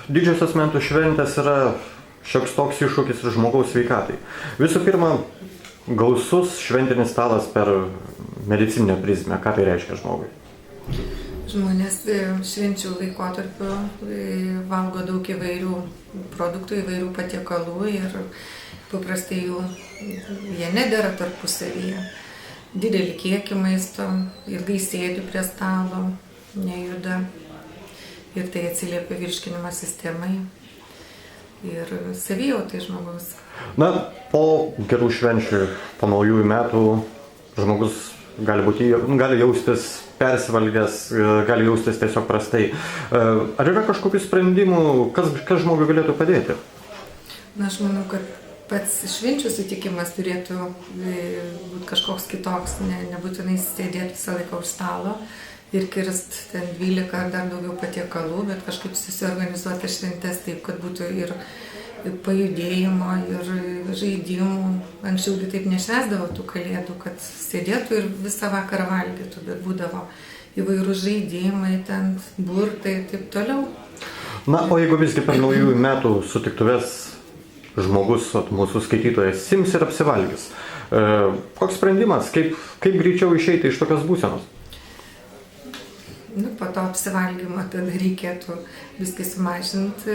didžiosios metų šventės yra šioks toks iššūkis ir žmogaus sveikatai. Visų pirma, gausus šventinis stalas per medicininę prizmę. Ką tai reiškia žmogui? Žmonės švenčių laikotarpiu valgo daug įvairių produktų, įvairių patiekalų ir paprastai jie nedera tarpusavyje. Didelį kiekį maisto, ilgai sėdi prie stalo, nejuda ir tai atsiliepia virškinimo sistemai ir savijautai žmogaus. Na, po gerų švenčių, po naujųjų metų žmogus gali jaustis persivalgęs, gali jaustis tiesiog prastai. Ar yra kažkokių sprendimų, kas žmogui galėtų padėti? Na, aš manau, kad pats švenčių sutikimas turėtų būti kažkoks kitoks, nebūtinai sėdėti visą laiką už stalo ir kirst ten 12 ar dar daugiau patiekalų, bet kažkaip susiorganizuoti šventes taip, kad būtų ir pajudėjimo, ir žaidimų. Anksčiau taip nešvęsdavo tų kalėdų, kad sėdėtų ir visą vakarą valgytų, bet būdavo įvairūs žaidimai, ten burtai ir taip toliau. Na, o jeigu visgi per naujųjų metų sutiktuves žmogus, mūsų skaitytojas, ims ir apsivalgys. Koks sprendimas, kaip greičiau išeiti iš tokios būsenos? Po to apsivalgymo tada reikėtų viskai sumažinti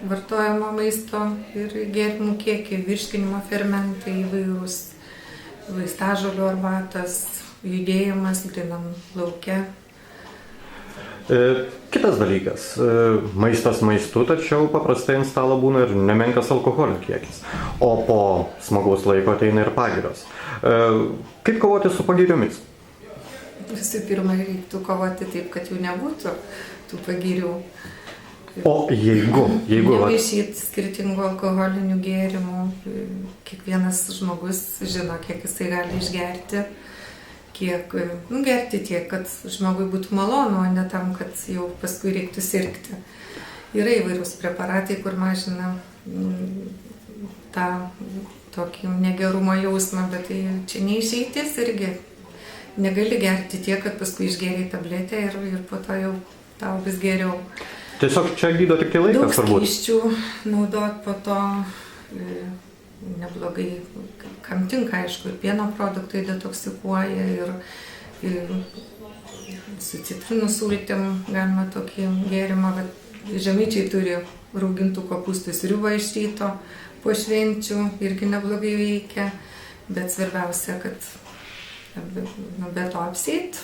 vartojamo maisto ir gėrimų kiekį, virškinimo fermentai įvairūs, vaistažolių arbatas, judėjimas grynam lauke. Kitas dalykas, maistas maistu, tačiau paprastai ant stalo būna ir nemenkas alkoholio kiekis, o po smagaus laiko ateina ir pagyros. Kaip kovoti su pagyriomis? Visų pirma, reiktų kovoti taip, kad jų nebūtų, tų pagyrių. O jeigu... Nemaišyti skirtingų alkoholinių gėrimų, kiekvienas žmogus žino, kiek jisai gali išgerti. Gerti tiek, kad žmogui būtų malonu, o ne tam, kad jau paskui reiktų sirgti. Yra įvairūs preparatai, kur mažina tą tokį negerumo jausmą, bet tai čia neišeitis irgi. Negali gerti tiek, kad paskui išgėrei tabletę ir po to jau tau vis geriau. Tiesiog čia gydo tik tai laikas, turbūt. Daug skysčių naudot po to neblogai, kam tinka, aišku, ir pieno produktai detoksikuoja, ir su citrinų sultim galima tokį gėrimą, bet žemaičiai turi raugintų kopūstų sriubą iš ryto po švenčių, irgi neblogai veikia, bet svarbiausia, kad be to apseit.